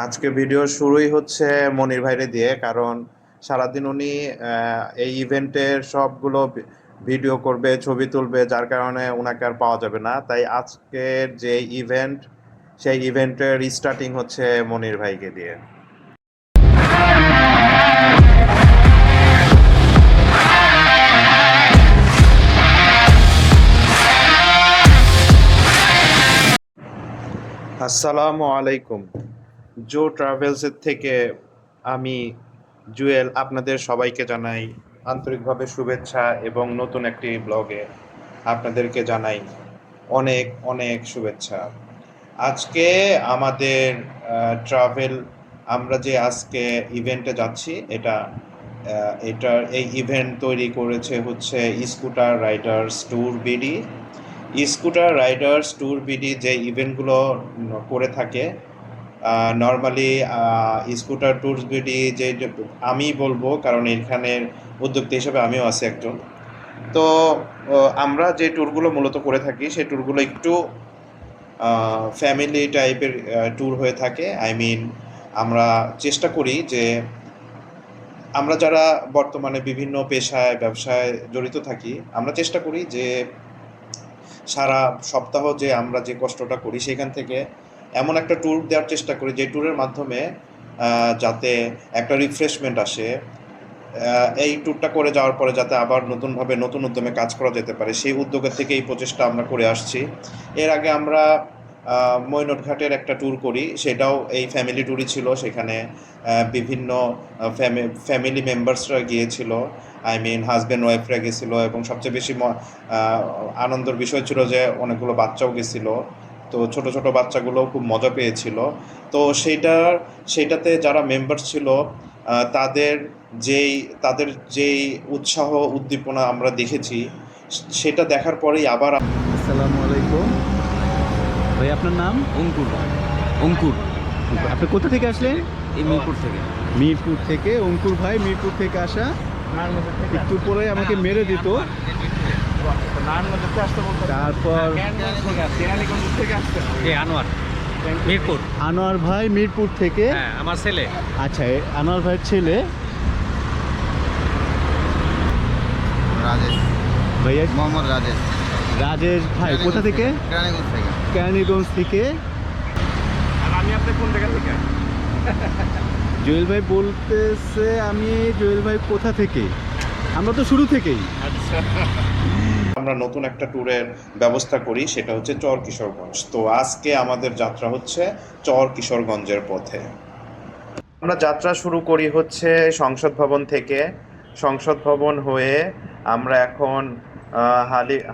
আজকে ভিডিও শুরুই হচ্ছে মনির ভাইরে দিয়ে, কারণ সারাদিন উনি এই ইভেন্টের সবগুলো ভিডিও করবে, ছবি তুলবে, যার কারণে ওনাকে আর পাওয়া যাবে না। তাই আজকের যে ইভেন্ট, সেই ইভেন্টের স্টার্টিং হচ্ছে মনির ভাইকে দিয়ে। আসসালামু আলাইকুম। জো ট্রাভেলসের থেকে আমি জুয়েল আপনাদের সবাইকে জানাই আন্তরিকভাবে শুভেচ্ছা, এবং নতুন একটি ব্লগে আপনাদেরকে জানাই অনেক অনেক শুভেচ্ছা। আজকে আমাদের ট্রাভেল, আমরা যে আজকে ইভেন্টে যাচ্ছি, এটার এই ইভেন্ট তৈরি করেছে হচ্ছে scooter Riders tour BD. Scooter Riders tour BD যে ইভেন্টগুলো করে থাকে নর্মালি, স্কুটার ট্যুরস বিডি যে আমি বলবো, কারণ এখানের উদ্যোক্তা হিসেবে আমিও আছি একজন। তো আমরা যে ট্যুরগুলো মূলত করে থাকি, সেই ট্যুরগুলো একটু ফ্যামিলি টাইপের ট্যুর হয়ে থাকে। আমরা চেষ্টা করি যে আমরা যারা বর্তমানে বিভিন্ন পেশায় ব্যবসায় জড়িত থাকি, আমরা চেষ্টা করি যে সারা সপ্তাহ যে আমরা যে কষ্টটা করি, সেখান থেকে এমন একটা ট্যুর দেওয়ার চেষ্টা করি যে ট্যুরের মাধ্যমে যাতে একটা রিফ্রেশমেন্ট আসে। এই ট্যুরটা করে যাওয়ার পরে যাতে আবার নতুনভাবে নতুন উদ্যমে কাজ করা যেতে পারে, সেই উদ্যোগের থেকে এই প্রচেষ্টা আমরা করে আসছি। এর আগে আমরা মৈনটঘাটের একটা ট্যুর করি, সেটাও এই ফ্যামিলি ট্যুরই ছিল। সেখানে বিভিন্ন ফ্যামিলি মেম্বার্সরা গিয়েছিল, হাজব্যান্ড ওয়াইফরা গেছিল, এবং সবচেয়ে বেশি আনন্দের বিষয় ছিল যে অনেকগুলো বাচ্চাও গেছিল। তো ছোট ছোট বাচ্চাগুলোও খুব মজা পেয়েছিল। তো সেইটাতে যারা মেম্বার ছিল, তাদের যেই তাদের যেই উৎসাহ উদ্দীপনা আমরা দেখেছি, সেটা দেখার পরেই আবার। আসসালামু আলাইকুম ভাই, আপনার নাম? অঙ্কুর ভাই। অঙ্কুর। আপনি কোথা থেকে আসলেন? এই মিরপুর থেকে। মিরপুর থেকে। অঙ্কুর ভাই মিরপুর থেকে আসা। একটু পরে আমাকে মেরে দিত। তারপর আনোয়ার, মিরপুর। আনোয়ার ভাই মিরপুর থেকে। হ্যাঁ, আমার ছেলে। আচ্ছা, আনোয়ার ভাইয়ের ছেলে রাজেশ, ভাইয়া। মোহাম্মদ রাজেশ। রাজেশ ভাই কোথা থেকে? কেরানীগঞ্জ থেকে। কেরানীগঞ্জ থেকে। আমি আপনি কোন জায়গা থেকে? জুয়েল ভাই বলতেছে আমি জুয়েল ভাই কোথা থেকে? আমরা তো শুরু থেকেই। আমরা নতুন একটা ট্যুরের ব্যবস্থা করি, সেটা হচ্ছে চর কিশোরগঞ্জ। তো আজকে আমাদের যাত্রা হচ্ছে চর কিশোরগঞ্জের পথে। আমরা যাত্রা শুরু করি হচ্ছে সংসদ ভবন থেকে। সংসদ ভবন হয়ে আমরা এখন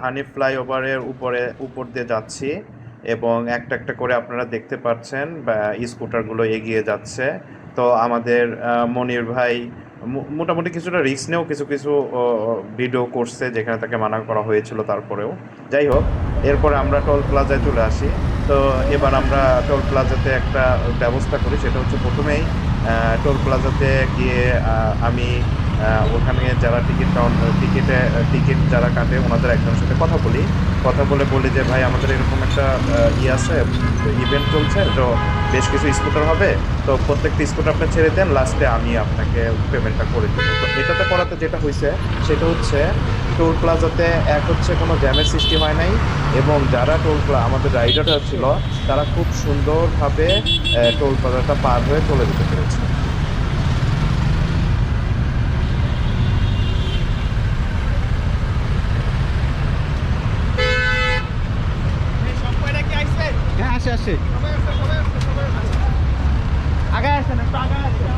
হানিফ ফ্লাইওভারের উপর দিয়ে যাচ্ছি, এবং একটা একটা করে আপনারা দেখতে পাচ্ছেন স্কুটারগুলো এগিয়ে যাচ্ছে। তো আমাদের মনির ভাই মোটামুটি কিছুটা রিস্ক নিয়েও কিছু কিছু ভিডিও করছে, যেখানে তাকে মানা করা হয়েছিল। তারপরেও যাই হোক, এরপরে আমরা টোল প্লাজায় চলে আসি। তো এবার আমরা টোল প্লাজাতে একটা ব্যবস্থা করি, সেটা হচ্ছে প্রথমেই টোল প্লাজাতে গিয়ে আমি ওখানে যারা টিকিট যারা কাটে, ওনাদের একজনের সাথে কথা বলে যে ভাই, আমাদের এরকম একটা আছে, ইভেন্ট চলছে, তো বেশ কিছু স্কুটার হবে, তো প্রত্যেকটা স্কুটার আপনি ছেড়ে দেন, লাস্টে আমি আপনাকে পেমেন্টটা করে দেবো। তো এটাতে করাতে যেটা হয়েছে, সেটা হচ্ছে টোল প্লাজাতে হচ্ছে কোনো জ্যামের সৃষ্টি হয় নাই, এবং যারা আমাদের রাইডাররা ছিল, তারা খুব সুন্দরভাবে টোল প্লাজাটা পার হয়ে চলে যেতে পেরেছে। হ্যাঁ, আসে আসে। আগে আসেন, একটু আগে আসেন।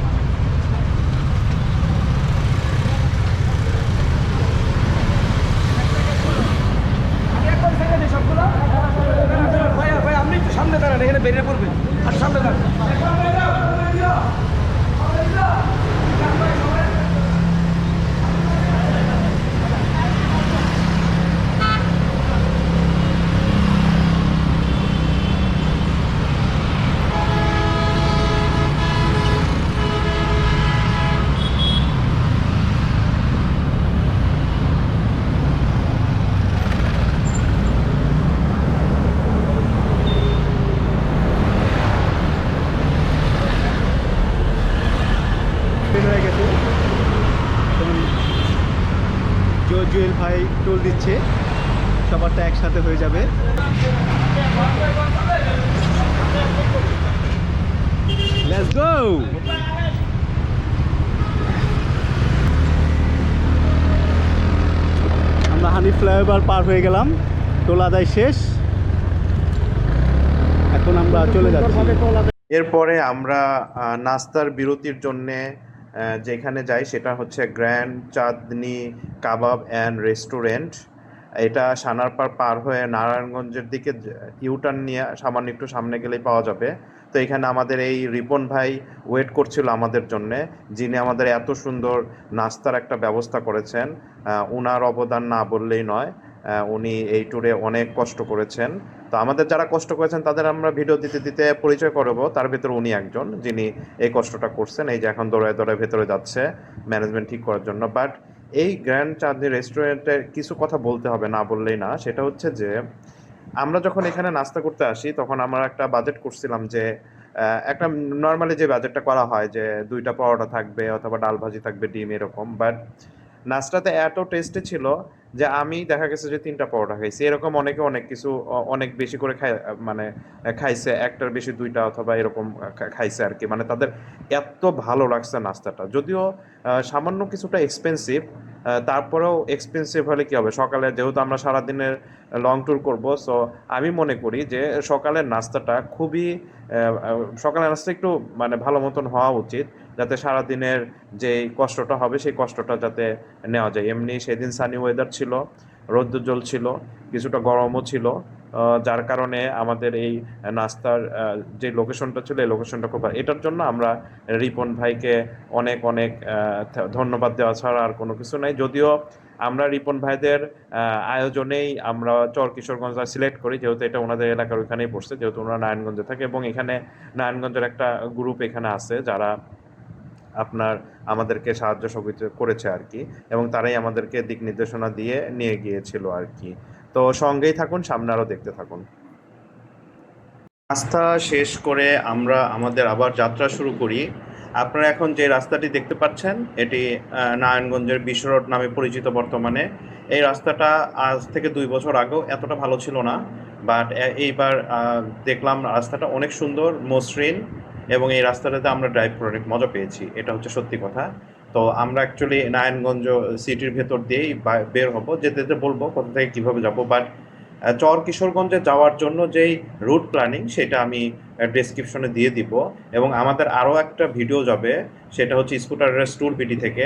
ভাই আপনি একটু সামনে দাঁড়ান, এখানে বেরিয়ে পড়বেন আর সামনে দাঁড়ান। জুয়েল ভাই টোল দিচ্ছে, সবারটা একসাথে হয়ে যাবে। Let's go. আমরা হানি ফ্লাইওভার পার হয়ে গেলাম, টোল আদায় শেষ, এখন আমরা চলে যাচ্ছি। এরপরে আমরা নাস্তার বিরতির জন্যে যেখানে যাই সেটা হচ্ছে grand Chandni kebab and restaurant. এটা সানারপাড় পার হয়ে নারায়ণগঞ্জের দিকে ইউটার্ন নিয়ে সামান্য একটু সামনে গেলেই পাওয়া যাবে। তো এখানে আমাদের এই রিপন ভাই ওয়েট করছিল আমাদের জন্যে, যিনি আমাদের এত সুন্দর নাস্তার একটা ব্যবস্থা করেছেন। ওনার অবদান না বললেই নয়, উনি এই ট্যুরে অনেক কষ্ট করেছেন। তো আমাদের যারা কষ্ট করেছেন তাদের আমরা ভিডিও দিতে দিতে পরিচয় করব, তার ভেতরে উনি একজন যিনি এই কষ্টটা করছেন। এই যে এখন দৌড়ায় দৌড়ায় ভেতরে যাচ্ছে ম্যানেজমেন্ট ঠিক করার জন্য। বাট এই গ্র্যান্ড চাঁদনি রেস্টুরেন্টের কিছু কথা বলতে হবে, না বললেই না। সেটা হচ্ছে যে আমরা যখন এখানে নাস্তা করতে আসি তখন আমরা একটা বাজেট করছিলাম যে একটা নর্মালি যে বাজেটটা করা হয় যে 2টা পরোটা থাকবে অথবা ডাল ভাজি থাকবে, ডিম, এরকম। বাট নাস্তাতে এত টেস্টি ছিল যে আমি দেখা গেছে যে 3টা পরোটা খাইছি। এরকম অনেকে অনেক কিছু অনেক বেশি করে মানে খাইছে, একটার বেশি 2টা অথবা এরকম খাইছে আর কি। মানে তাদের এত ভালো লাগছে নাস্তাটা, যদিও সামান্য কিছুটা এক্সপেন্সিভ। তারপরেও এক্সপেন্সিভ হলে কী হবে, সকালে যেহেতু আমরা সারাদিনের লং ট্যুর করব, সো আমি মনে করি যে সকালের নাস্তাটা খুবই সকালের নাস্তা একটু মানে ভালো মতন হওয়া উচিত, যাতে সারাদিনের যে কষ্টটা হবে সেই কষ্টটা যাতে নেওয়া যায়। এমনি সেদিন সানি ওয়েদার ছিল, রৌদ্রোজ্জ্বল ছিল, কিছুটা গরমও ছিল, যার কারণে আমাদের এই নাস্তার যে লোকেশনটা ছিল এই লোকেশনটা খুব এটার জন্য আমরা রিপন ভাইকে অনেক অনেক ধন্যবাদ দেওয়া ছাড়া আর কোনো কিছু নাই। যদিও আমরা রিপন ভাইদের আয়োজনেই আমরা চর কিশোরগঞ্জ সিলেক্ট করি, যেহেতু এটা ওনাদের এলাকার ওইখানেই পড়ছে, যেহেতু ওনারা নারায়ণগঞ্জে থাকে এবং এখানে নারায়ণগঞ্জের একটা গ্রুপ এখানে আছে যারা আপনার আমাদেরকে সাহায্য সহযোগিতা করেছে আর কি, এবং তারাই আমাদেরকে দিক নির্দেশনা দিয়ে নিয়ে গিয়েছিল আর কি। তো সঙ্গেই থাকুন, সামনে আরও দেখতে থাকুন। নাস্তা শেষ করে আমরা আমাদের আবার যাত্রা শুরু করি। আপনারা এখন যে রাস্তাটি দেখতে পাচ্ছেন এটি নারায়ণগঞ্জের বিশ্ব রোড নামে পরিচিত বর্তমানে। এই রাস্তাটা আজ থেকে 2 বছর আগেও এতটা ভালো ছিল না, বাট এইবার দেখলাম রাস্তাটা অনেক সুন্দর, মসৃণ, এবং এই রাস্তাটাতে আমরা ড্রাইভ করে অনেক মজা পেয়েছি, এটা হচ্ছে সত্যি কথা। তো আমরা অ্যাকচুয়ালি নারায়ণগঞ্জ সিটির ভেতর দিয়েই বের হব, যেতে যেতে বলবো কোথা থেকে কীভাবে যাব। বাট চর কিশোরগঞ্জে যাওয়ার জন্য যেই রুট প্ল্যানিং সেটা আমি ডেসক্রিপশনে দিয়ে দিব, এবং আমাদের আরও একটা ভিডিও যাবে, সেটা হচ্ছে স্কুটারের ট্যুর বিডি থেকে,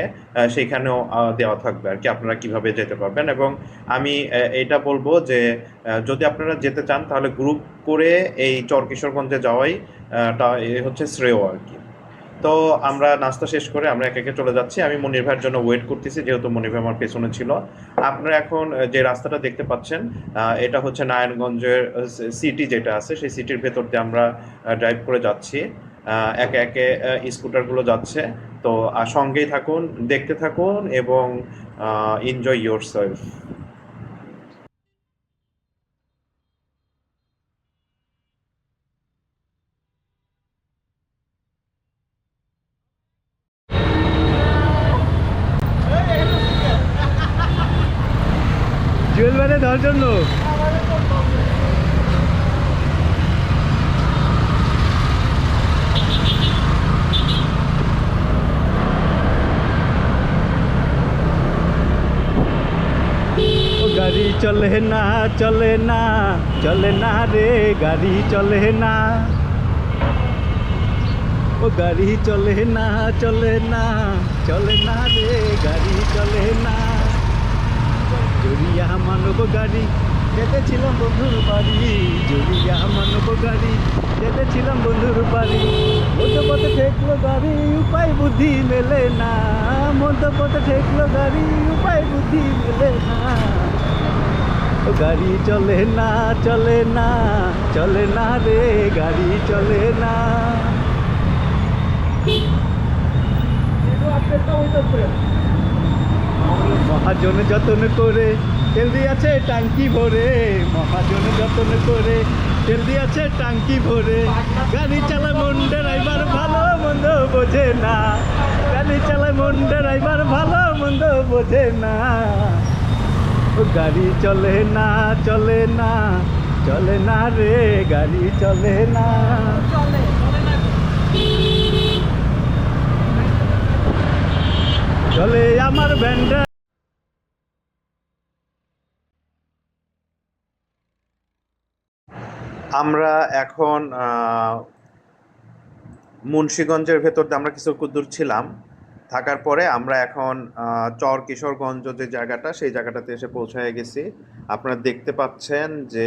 সেইখানেও দেওয়া থাকবে আর কি, আপনারা কীভাবে যেতে পারবেন। এবং আমি এটা বলবো যে যদি আপনারা যেতে চান তাহলে গ্রুপ করে এই চর কিশোরগঞ্জে যাওয়াই হচ্ছে শ্রেয় আর কি। তো আমরা নাস্তা শেষ করে আমরা একে একে চলে যাচ্ছি। আমি মনির ভাইয়ের জন্য ওয়েট করতেছি, যেহেতু মনির ভাই আমার পেছনে ছিল। আপনারা এখন যে রাস্তাটা দেখতে পাচ্ছেন এটা হচ্ছে নারায়ণগঞ্জের সিটি যেটা আছে, সেই সিটির ভেতর দিয়ে আমরা ড্রাইভ করে যাচ্ছি, একে একে স্কুটারগুলো যাচ্ছে। তো সঙ্গেই থাকুন, দেখতে থাকুন এবং এনজয় ইয়োর সেলফ। জুয়েল ভাইয়ের দেওয়ার জন্য গাড়ি চলে না চলে না চলে না রে, গাড়ি চলে না, ও গাড়ি চলে না চলে না চলে না রে, গাড়ি চলে না। জড়িয়া মানব গাড়ি যেতেছিলাম বন্ধুর বাড়ি, জড়িয়া মানব গাড়ি যেতেছিলাম বন্ধুর বাড়ি, মধ্যপথে ঠেকলো গাড়ি উপায় বুদ্ধি মেলে না, মধ্যপথে ঠেকলো গাড়ি উপায় বুদ্ধি মেলে না, ও গাড়ি চলে না চলে না চলে না রে, গাড়ি চলে না। মহাজন যতন করে তেল দিয়েছে টাঙ্কি ভরে, মহাজন যতন করে তেল দিয়েছে টাঙ্কি ভরে, গাড়ি চালায় মন ড্রাইভার ভালো মন্দ বোঝে না, গাড়ি চালায় মন ড্রাইভার ভালো মন্দ বোঝে না, ও গাড়ি চলে না চলে না চলে না রে গাড়ি চলে না চলে আমার ব্যান্ডা। আমরা এখন মুন্সিগঞ্জের ভেতর দিয়ে আমরা কিছু দূর ছিলাম, থাকার পরে আমরা এখন চর কিশোরগঞ্জ যে জায়গাটা, সেই জায়গাটাতে এসে পৌঁছায় গেছি। আপনারা দেখতে পাচ্ছেন যে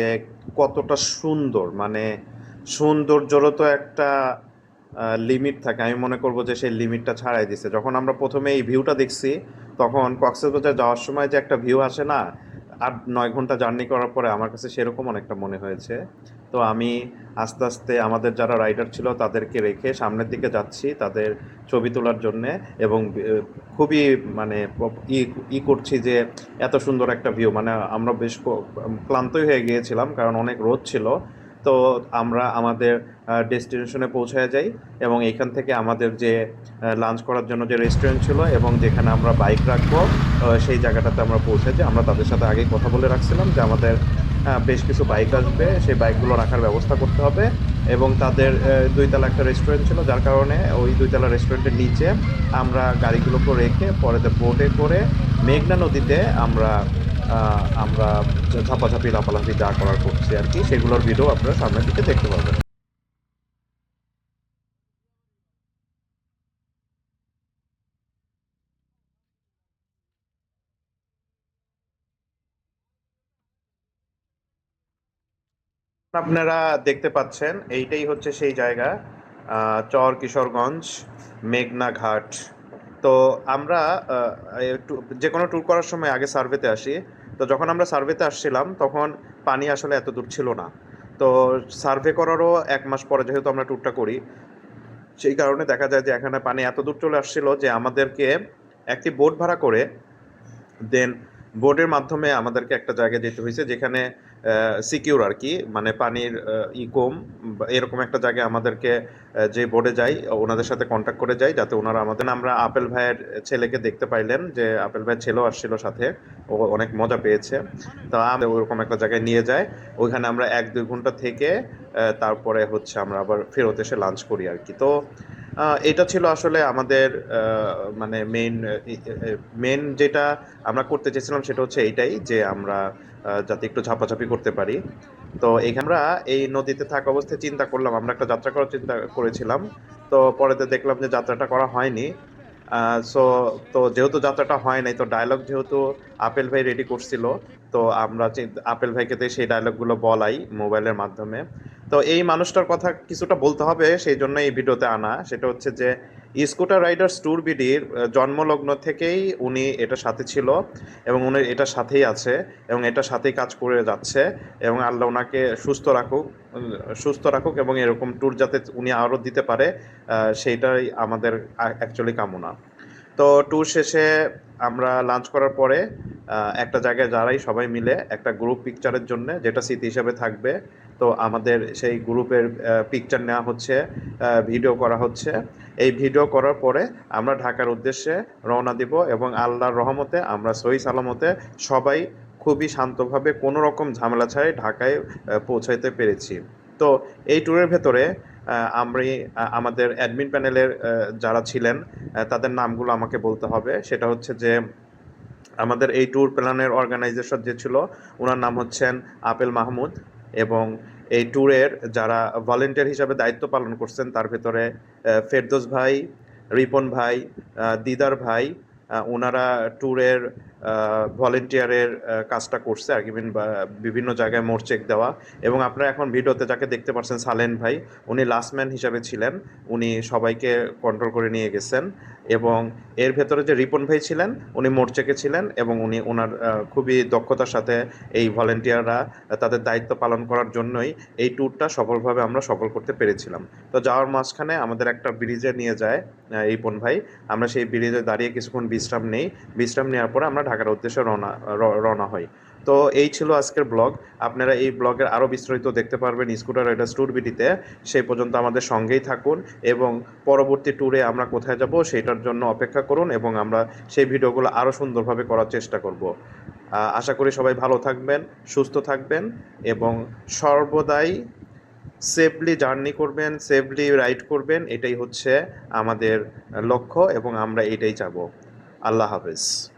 কতটা সুন্দর, মানে সৌন্দর্যেরও তো একটা লিমিট থাকে। আমি মনে করবো যে সেই লিমিটটা ছাড়াই দিছে। যখন আমরা প্রথমে এই ভিউটা দেখছি, তখন কক্সবাজার যাওয়ার সময় যে একটা ভিউ আসে না, 8-9 ঘন্টা জার্নি করার পরে আমার কাছে সেরকম অনেকটা মনে হয়েছে। তো আমি আস্তে আস্তে আমাদের যারা রাইডার ছিল তাদেরকে রেখে সামনের দিকে যাচ্ছি তাদের ছবি তোলার জন্যে, এবং খুবই মানে করছি যে এত সুন্দর একটা ভিউ, মানে আমরা বেশ ক্লান্তই হয়ে গিয়েছিলাম কারণ অনেক রোদ ছিল। তো আমরা আমাদের ডেস্টিনেশনে পৌঁছায় যাই, এবং এখান থেকে আমাদের যে লাঞ্চ করার জন্য যে রেস্টুরেন্ট ছিল এবং যেখানে আমরা বাইক রাখবো, সেই জায়গাটাতে আমরা পৌঁছে যাই। আমরা তাদের সাথে আগেই কথা বলে রাখছিলাম যে আমাদের বেশ কিছু বাইক আসবে, সেই বাইকগুলো রাখার ব্যবস্থা করতে হবে, এবং তাদের 2 তলা একটা রেস্টুরেন্ট ছিল, যার কারণে ওই 2 তলা রেস্টুরেন্টের নিচে আমরা গাড়িগুলোকে রেখে পরে বোটে করে মেঘনা নদীতে আমরা ঝাপাঝাপি লাফালাফি যা করার করছি আর কি, সেগুলোর ভিডিও আপনারা সামনের দিকে দেখতে পাবেন। আপনারা দেখতে পাচ্ছেন এইটাই হচ্ছে সেই জায়গা, চর কিশোরগঞ্জ মেঘনা ঘাট। তো আমরা যে কোনো ট্যুর করার সময় আগে সার্ভেতে আসি। তো যখন আমরা সার্ভেতে আসছিলাম তখন পানি আসলে এত দূর ছিল না। তো সার্ভে করারও 1 মাস পরে যেহেতু আমরা ট্যুরটা করি, সেই কারণে দেখা যায় যে এখানে পানি এত দূর চলে আসছিল যে আমাদেরকে একটি বোট ভাড়া করে দেন বোটের মাধ্যমে আমাদেরকে একটা জায়গায় যেতে হয়েছে যেখানে সিকিউর আর কি, মানে পানির কম, এরকম একটা জায়গায় আমাদেরকে যে বোটে যাই ওনাদের সাথে কন্ট্যাক্ট করে যাই যাতে ওনারা আমাদের, আমরা আপেল ভাইয়ের ছেলেকে দেখতে পাইলেন যে আপেল ভাইয়ের ছেলেও আসছিল সাথে, ও অনেক মজা পেয়েছে। তা আমরা ওরকম একটা জায়গায় নিয়ে যাই, ওইখানে আমরা 1-2 ঘন্টা থেকে তারপরে হচ্ছে আমরা আবার ফেরত এসে লাঞ্চ করি আর কি। তো এটা ছিল আসলে আমাদের মানে মেন যেটা আমরা করতে চেয়েছিলাম সেটা হচ্ছে এইটাই যে আমরা যাতে একটু ঝাপাঝাপি করতে পারি। তো এখানে আমরা এই নদীতে থাকা অবস্থায় চিন্তা করলাম, আমরা একটা যাত্রা করার চিন্তা করেছিলাম। তো পরেতে দেখলাম যে যাত্রাটা করা হয়নি। সো তো যেহেতু যাত্রাটা হয় নাই, তো ডায়লগ যেহেতু আপেল ভাই রেডি করছিল, তো আমরা আপেল ভাইকে দিয়ে সেই ডায়লগগুলো বলাই মোবাইলের মাধ্যমে। তো এই মানুষটার কথা কিছুটা বলতে হবে, সেই জন্য এই ভিডিওতে আনা। সেটা হচ্ছে যে স্কুটার রাইডার্স ট্যুর বিডির জন্মলগ্ন থেকেই উনি এটার সাথে ছিল, এবং উনি এটার সাথেই আছে এবং এটার সাথেই কাজ করে যাচ্ছে, এবং আল্লাহ ওনাকে সুস্থ রাখুক এবং এরকম ট্যুর যাতে উনি আরও দিতে পারে, সেইটাই আমাদের অ্যাকচুয়ালি কামনা। তো ট্যুর শেষে আমরা লাঞ্চ করার পরে একটা জায়গায় দাঁড়াই সবাই মিলে একটা গ্রুপ পিকচারের জন্য, যেটা স্মৃতি হিসাবে থাকবে। তো আমাদের সেই গ্রুপের পিকচার নেওয়া হচ্ছে, ভিডিও করা হচ্ছে। এই ভিডিও করার পরে আমরা ঢাকার উদ্দেশ্যে রওনা দিব, এবং আল্লাহর রহমতে আমরা সহি সালামতে সবাই খুবই শান্তভাবে কোনো রকম ঝামেলা ছাড়াই ঢাকায় পৌঁছাইতে পেরেছি। তো এই ট্যুরের ভেতরে আমাদের অ্যাডমিন প্যানেলের যারা ছিলেন তাদের নামগুলো আমাকে বলতে হবে। সেটা হচ্ছে যে আমাদের এই ট্যুর প্ল্যানের অর্গানাইজেশন যে ছিল ওনার নাম হচ্ছেন আপেল মাহমুদ, এবং এই ট্যুরের যারা ভলেন্টিয়ার হিসাবে দায়িত্ব পালন করছেন তার ভেতরে ফেরদৌস ভাই, রিপন ভাই, দিদার ভাই, ওনারা ট্যুরের ভলেন্টিয়ারের কাজটা করছে আর কি, বিভিন্ন জায়গায় মোড় চেক দেওয়া। এবং আপনারা এখন ভিডিওতে যাকে দেখতে পাচ্ছেন সালেন ভাই, উনি লাস্টম্যান হিসাবে ছিলেন, উনি সবাইকে কন্ট্রোল করে নিয়ে গেছেন। এবং এর ভেতরে যে রিপন ভাই ছিলেন উনি মোড় চেকে ছিলেন, এবং উনি ওনার খুবই দক্ষতার সাথে এই ভলেন্টিয়াররা তাদের দায়িত্ব পালন করার জন্যই এই ট্যুরটা সফলভাবে আমরা সফল করতে পেরেছিলাম। তো যাওয়ার মাঝখানে আমাদের একটা ব্রিজে নিয়ে যায় রিপন ভাই, আমরা সেই ব্রিজে দাঁড়িয়ে কিছুক্ষণ বিশ্রাম নেওয়ার পরে আমরা ঢাকার উদ্দেশ্যে রওনা হই। তো এই ছিল আজকের ব্লগ। আপনারা এই ব্লগের আরও বিস্তারিত দেখতে পারবেন স্কুটার রাইডার্স ট্যুর বিডিতে। সেই পর্যন্ত আমাদের সঙ্গেই থাকুন, এবং পরবর্তী ট্যুরে আমরা কোথায় যাব সেটার জন্য অপেক্ষা করুন, এবং আমরা সেই ভিডিওগুলো আরও সুন্দরভাবে করার চেষ্টা করব। আশা করি সবাই ভালো থাকবেন, সুস্থ থাকবেন এবং সর্বদাই সেফলি জার্নি করবেন, সেফলি রাইড করবেন। এটাই হচ্ছে আমাদের লক্ষ্য এবং আমরা এটাই চাবো। আল্লাহ হাফেজ।